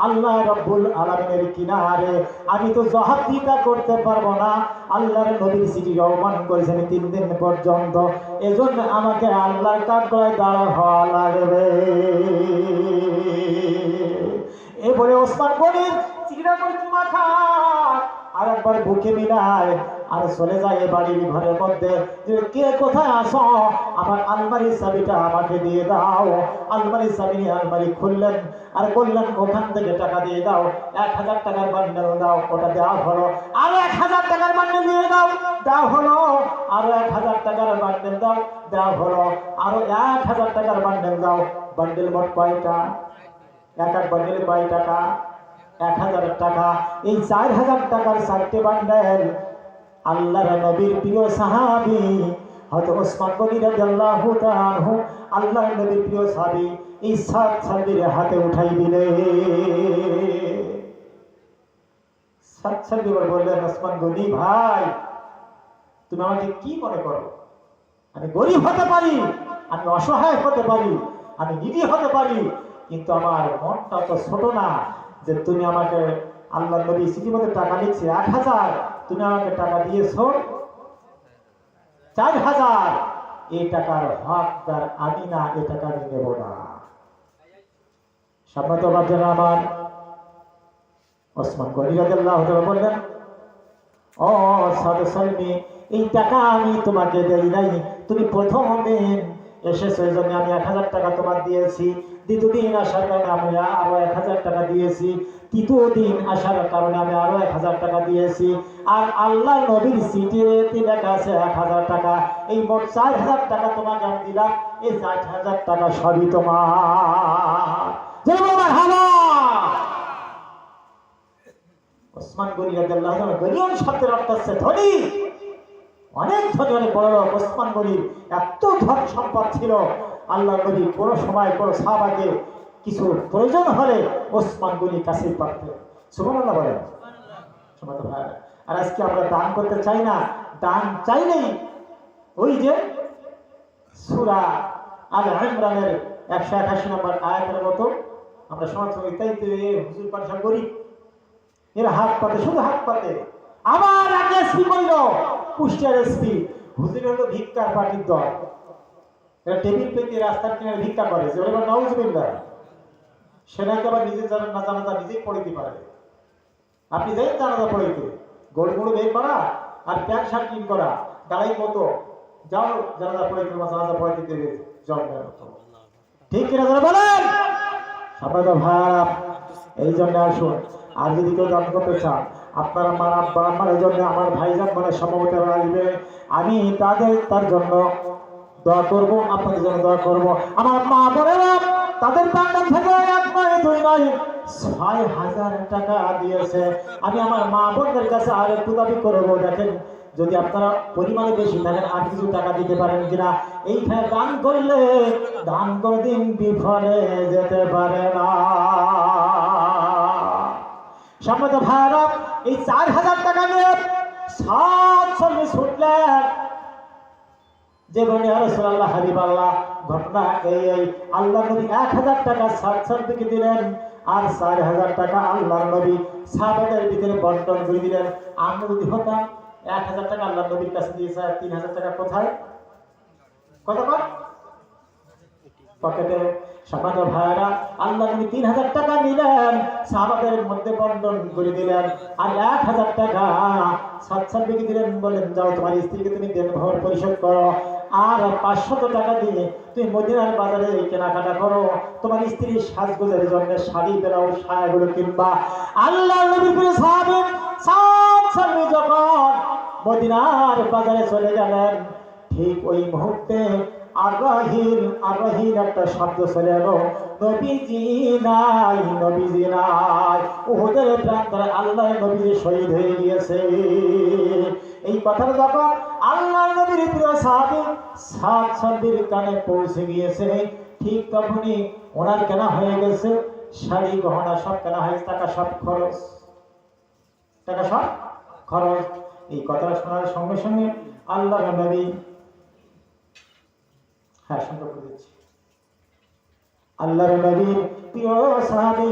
আল্লাহ রাব্বুল আলামিনের কিনারে আমি তো জবাবদিহিতা করতে পারবো না। আল্লাহর নবীর চিঠিকে অপমান করেছেন 3 দিন পর্যন্ত, এজন্য আমাকে আল্লাহর কাঠগড়ায় দাঁড়া হওয়া লাগবে। এরপরে ওসমান গনির চিরা করে চুমা খায়, আর একবার বুকে মিলায়, আর চলে যায় বাড়ির ঘরের মধ্যে। যে কে কোথায় আসো, আমার আলমারির চাবিটা আমাকে দিয়ে দাও। আলমারির চাবি নিয়ে আলমারি খুললেন আর বললেন, ওখান থেকে টাকা দিয়ে দাও, 1000 টাকার বান্ডেল দাও। ওটা দেওয়া হলো। আরো 1000 টাকার বান্ডেল দিয়ে দাও, দেওয়া হলো। আরো 1000 টাকার বান্ডেল দাও, দেওয়া হলো। আরো 1000 টাকার বান্ডেল দাও। বান্ডেল মোট কয়টা? এক এক বান্ডেলে কয় টাকা? 1000 টাকা। এই 4000 টাকার 4টে বান্ডেল আল্লাহর নবীর প্রিয় সাহাবী হয়তো ওসমান গনি রাদিয়াল্লাহু তাআলা আনহু আল্লাহর নবীর প্রিয় সাহাবী এই সাত সাহাবীর হাতে উঠাই দিলে। সাত সাহাবী বললেন, ওসমান গনি ভাই, তুমি আমাকে কি মনে করো? আমি গরিব হতে পারি, আমি অসহায় হতে পারি, আমি নিডি হতে পারি, কিন্তু আমার মনটা তো ছোট না যে তুমি আমাকে, আল্লাহ নবী চিঠির মধ্যে টাকা লিখছে 1000, তুমি আমাকে টাকা দিয়েছো 4000, এই টাকার হকদার আমি না, এই টাকা আমি নেব না। সম্মানিত বাচ্চারা আমার, ওসমান গনি রাদিয়াল্লাহু তাআলা বললেন, ও সাদ সালমি, এই টাকা আমি তোমাকে দেই নাই, তুমি প্রথম দিন এসেছো এই জন্য আমি 1000 টাকা তোমার দিয়েছি, দ্বিতীয় দিন আসার কারণে আমি আরো 1000 টাকা দিয়েছি, তৃতীয় দিন আসার কারণে আমি আরো 1000 টাকা দিয়েছি, আর আল্লাহ নবীর চিঠিতে লেখা আছে 1000 টাকা, এই মোট 4000 টাকা তোমাকে আমি দিলাম, এই 4000 টাকা সবই তোমার। জয় মারহাবা। ওসমান গনি রাদিয়াল্লাহু তাআলা, গনিয়ন শব্দের অর্থ হচ্ছে ধনী, অনেক ধনী, অনেক বড় লোক। ওসমান গনির এত ধন সম্পদ ছিল, আল্লাহ নবী কোনো সময় কোনো সাহাবাকে কিছু প্রয়োজন হলে ওসমান গনি কাছে পাঠাতেন। সুবহানাল্লাহ বলেন। সুবহানাল্লাহ। আর আজকে আমরা দান করতে চাই না, দান চাইলেই ওই যে সূরা আল ইমরানের 181 নম্বর আয়াতের মতো আমরা সমাজ তাই তো হুজুর পাঠা করি, এর হাত পাতে, শুধু হাত পাতে। আবার আগে এসপি বলল, কুষ্টিয়ার এসপি, হুজুর হলো ভিক্ষার পার্টির দল, এরা টেবিল পেতে রাস্তার কিনারে ভিক্ষা করে, যে বলে নাউজুবিল্লাহ, সেনাকে আবার নিজে জানেন না, জানাজা নিজেই পড়িতে পারে। আপনি যাই জানাজা পড়িতে, গোলগুলো বের করা আর প্যান্ট শার্ট কিন করা, দাঁড়াই মতো যাও জানাজা পড়িতে বা জানাজা পড়িতে দেবে জন্মের মতো, ঠিক কিনা যারা বলেন? সবাই তো ভাব। এই জন্য আসুন, আর যদি কেউ দান করতে চান, আপনার আমার আব্বা আমার এই জন্য আমার ভাইজান মানে সম্ভবত আসবে, আমি তার জন্য দোয়া করব, আপনাদের জন্য দোয়া করব। আমার মা বোনেরা তাদের বান্ডাল থেকে 1 নয় 2 নয় 6000 টাকা দিয়েছে। আমি আমার মা বোনদের কাছে আর একটু দাবি করবো, দেখেন যদি আপনারা পরিমাণে বেশি থাকেন আর কিছু টাকা দিতে পারেন কিনা। এইখানে দান করলে দান কোনদিন বিফলে যেতে পারে না। সম্মত ভাইরা, এই 4000 টাকা নিয়ে 7 চল্লিশ ছুটলেন, যে বলে রাসূলুল্লাহ হাবিবাল্লাহ, ঘটনা এই আল্লাহ নবী 1000 টাকা 7 দিকে দিলেন, আর 4000 টাকা আল্লাহ নবী সাহাবাদের ভিতরে বন্টন করে দিলেন। আমরা যদি হতাম 1000 টাকা আল্লাহ নবীর কাছে দিয়েছে, 3000 টাকা কোথায়? কত কত পকেটে। সম্মানিত ভাইরা, আল্লাহ নবী 3000 টাকা নিলেন, সাহাবাদের মধ্যে বন্টন করে দিলেন, আর 1000 টাকা 7 দিকে দিলেন, বলেন যাও তোমার স্ত্রীকে তুমি দেনভার পরিশোধ করো, আর 500 টাকা দিয়ে তুমি মদিনার বাজারে কেনাকাটা করো, তোমার স্ত্রীর সাজগোজের জন্য শাড়ি বেরাও, সায়াগুলো কিনবা। আল্লাহ নবীর প্রিয় সাহাবী সাহাবী যখন মদিনার বাজারে চলে গেলেন, ঠিক ওই মুহূর্তে আরহিন একটা শব্দ চলে এলো, নবীজি নাই, নবীজি নাই। উহুদের প্রান্তরে আল্লাহ নবী শহীদ হয়ে গিয়েছে। এই কথাটা যখন আল্লাহ নবীর প্রিয় সাহাবী সাহাবীর কানে পৌঁছে গিয়েছে, ঠিক তখনই ওনার কেনা হয়ে গেছে শাড়ি গহনা, সব কেনা হয়েছে, টাকা সব খরচ, টাকা সব খরচ। এই কথাটা শোনার সঙ্গে সঙ্গে আল্লাহ নবী, হ্যাঁ সংকল্প দিচ্ছি, আল্লাহর নবীর প্রিয় সাহাবী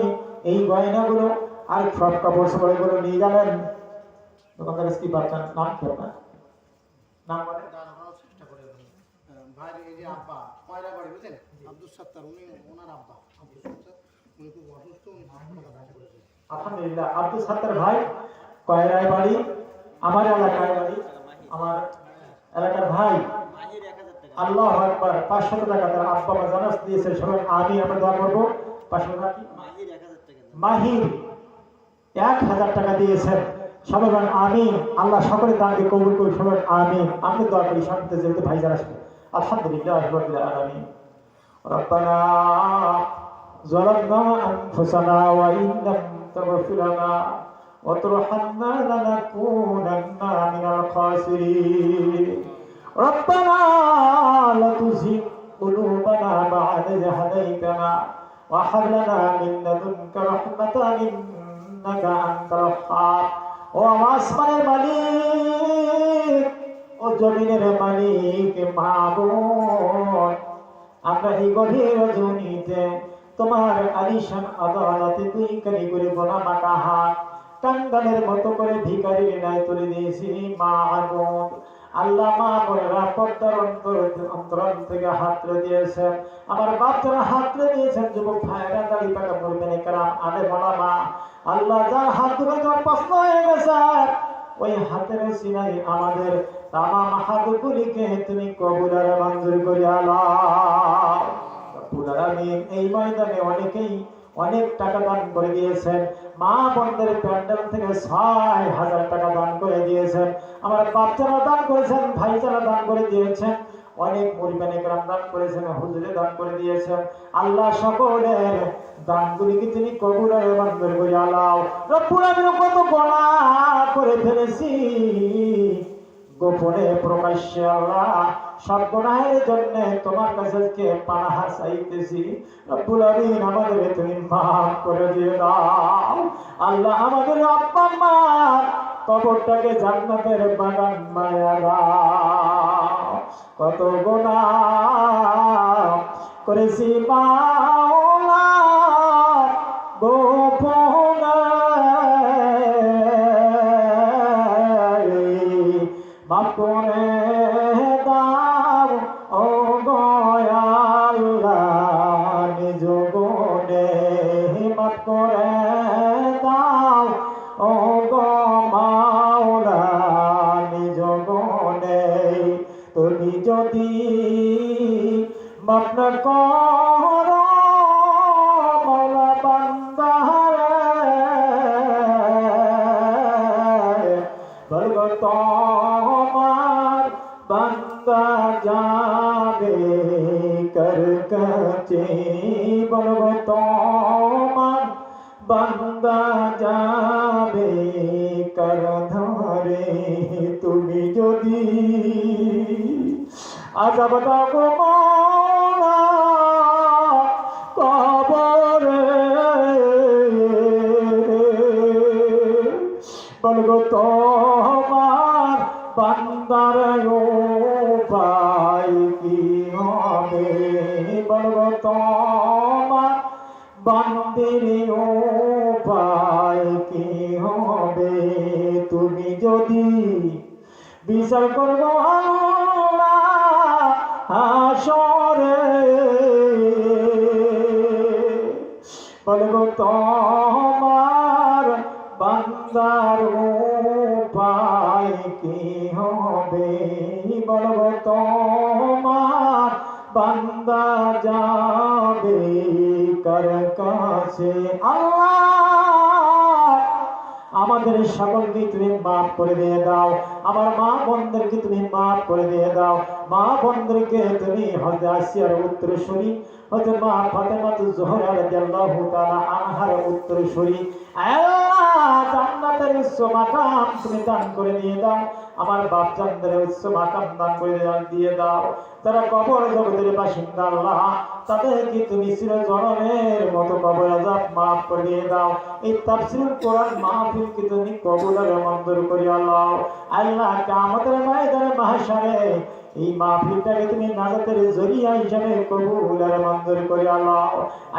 এই গয়নাগুলো আর সব কাপড় চোপড়গুলো নিয়ে গেলেন। দোকানদার কি বাচ্চার নাম কি আপনার? নাম বলে চেষ্টা করে ভাই, এই যে আব্বা কয়রা বাড়ি বুঝলেন, আব্দুল সত্তার, উনি ওনার আব্বা আব্দুল সত্তার, উনি খুব অসুস্থ, উনি আলহামদুলিল্লাহ আব্দুল সত্তার ভাই কয়রায় বাড়ি, আমার এলাকায় বাড়ি, আমার এলাকার ভাই। আল্লাহ আকবার। 500 টাকা তার আব্বা মা জানাস দিয়েছে, সবাই আমি আমরা দোয়া করবো। 500 টাকা মাহির 1000 টাকা দিয়েছেন, সবাই আমিন। আল্লাহ সকলের দানকে কবুল করে, সবাই আমিন। আমি দোয়া করি শান্তিতে যেহেতু ভাই যারা আসবে। আলহামদুলিল্লাহ রাব্বিল আলামিন। রব্বানা যালামনা আনফুসানা ওয়া ইন লাম তাগফির লানা ওয়া তারহামনা লানাকুনান্না মিনাল খাসিরিন। ربنا لا تزغ قلوبنا بعد إذ هديتنا وهب لنا من لدنك رحمة إنك أنت الوهاب ও আসমানের মালিক ও জমিনের মালিক মাবুদ, আমরা এই গভীর রজনীতে তোমার আলিশান আদালতে দুই কালি করে বোনা মাটা হাত কাঙ্গালের মতো করে ভিখারির ন্যায় তুলে দিয়েছি মাবুদ। আল্লাহ মা বোনেরা পর্দার অন্তরণ থেকে হাত তুলে দিয়েছেন, আমার বাচ্চারা হাত তুলে দিয়েছেন, যুবক ভাইয়েরা দাড়ি পাকা পড়বেন কারাম আলে মা আল্লাহ যার হাত ধরে যাওয়ার প্রশ্ন হয়ে গেছে ওই হাতের সিনাই আমাদের তামাম হাতগুলিকে তুমি কবুল আর মঞ্জুর করে আল্লাহ। এই ময়দানে অনেকেই অনেক টাকা দান করে দিয়েছেন, মা বোনদের প্যান্ডেল থেকে ৬,০০০ টাকা দান করে দিয়েছেন, আমার বাচ্চারা দান করেছেন, ভাইচারা দান করে দিয়েছেন, অনেক মুরিদানে কেরাম দান করেছেন, হুজুরে দান করে দিয়েছেন। আল্লাহ সকলের দানগুলিকে তিনি কবুল আর মঞ্জুর করে আল্লাহ। রব্বুল আমিন কত গুনাহ করে ফেলেছি গোপনে প্রকাশ্যে, আল্লাহ সব গুনাহের জন্য তোমার কাছে কে পানাহ চাইতেছি। রব্বুল আমিন আমাদের তুমি মাফ করে দিয়ে দাও আল্লাহ। আমাদের আব্বা মার কবরটাকে জান্নাতের বাগান বানায়া দাও। কত গুনাহ করেছি মাওলা গোপনে, মাফ করে দাও ও দয়াল্লাহ নিজ গুণে, মাফ করে দাও ও গো মাওলা নিজ গুণে। তুমি যদি মাফ না করো মাওলা বান্দারে বলগো তোমার বান্দা যাবে কর কাছে, বলগো তোমার বান্দা যাবে কর ধরে। তুমি যদি আযাব দাও গো মাওলা কবরে, বলগো তোমার বান্দার উপায় কি হবে, বলগো তোমার বান্দির উপায় কি হবে। তুমি যদি বিচার করো আল্লাহ হাসরে, বলগো তোমার বান্দার উপায় কি হবে, বলগো তোমার বান্দা যাবে কার কাছে। আল্লাহ আমাদের সকলকে তুমি মাফ করে দিয়ে দাও, আমার মা বোনদেরকে তুমি মাফ করে দিয়ে দাও, মা বোনদেরকে তুমি হযরত আসিয়ার উত্তরসূরি হযরত মা ফাতেমাতুজ জোহরা রাদিয়াল্লাহু তাআলা আনহার উত্তরসূরি আল্লাহ জান্নাতের উচ্চ মাকাম তুমি দান করে দিয়ে দাও, আমার বাপজানদের উচ্চ মাকাম দান করে দিয়ে দাও। যারা কবর জগতের বাসিন্দা আল্লাহ তাদেরকে তুমি চিরজনমের মতো কবর আযাব মাফ করে দিয়ে দাও। এই তাফসীরুল কোরআন মাহফিলকে তুমি কবুল আর মঞ্জুর করে আল্লাহ। আল্লাহ কিয়ামতের ময়দানে মাহশারে এই মাহফিলটাকে তুমি নাজাতের জরিয়া হিসেবে কবুল আর মঞ্জুর করে আল্লাহ।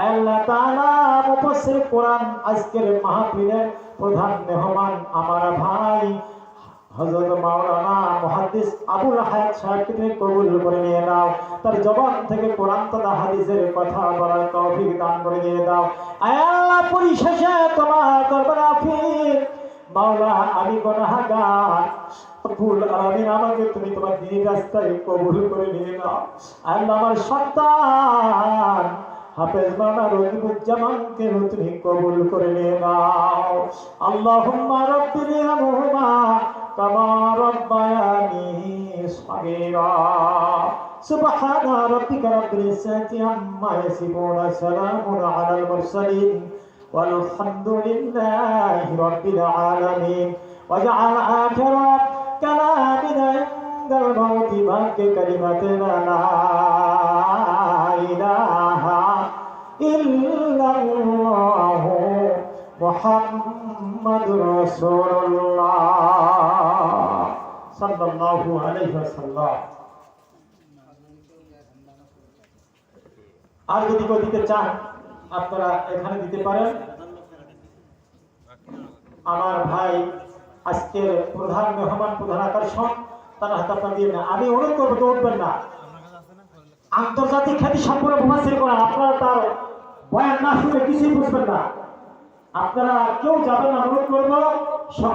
আল্লাহ তাআলা মুফাসসির কোরআন আজকের মাহফিলের প্রধান মেহমান আমার ভাই হযরত মাওলানা মুহাদ্দিস আবুল হায়াত সাহেবকে তুমি কবুল করে নিয়ে নাও, তার জবান থেকে কোরআন তথা হাদিসের কথা বলার তৌফিক দান করে দিয়ে দাও। আয় আল্লাহ পরিশেষে তোমার দরবারে আফিস মাওলা আমি গুনাহগার, রব্বুল আলামিন আমাকে তুমি তোমার দ্বীনের রাস্তায় কবুল করে নিয়ে নাও। আল্লাহ আমার সন্তান হাফেজ মাওলানা রকিবুজ্জামানকে তুমি কবুল করে নিয়ে নাও। আল্লাহুম্মা রাব্বিরহামহুমা কামা রাব্বায়ানি সগীরা। সুবহানা রাব্বিকা রাব্বিল ইজ্জাতি আম্মা ইয়াসিফুন, সালামুন আলাল মুরসালিন walhamdulillahi rabbil alamin। واجعل آخر كلامنا ইনদাল মাউতি বাকি কালিমাতুনা লা ইলাহা ইল্লাল্লাহু মুহাম্মাদুর রাসূলুল্লাহ সাল্লাল্লাহু আলাইহি ওয়াসাল্লাম। আর যদি কেউ দিতে চান আপনারা এখানে দিতে পারেন। আমার ভাই আজকের প্রধান মেহমান, প্রধান আকর্ষণ, তার হাতে আপনারা দিয়ে না। আমি অনুরোধ করবো কেউ উঠবেন না। আন্তর্জাতিক খ্যাতি সম্পূর্ণ মুফাসসির কোরআন, আপনারা তার বয়ান না শুনে কিছুই বুঝবেন না। আপনারা কেউ যাবেন না, অনুরোধ করবো সকল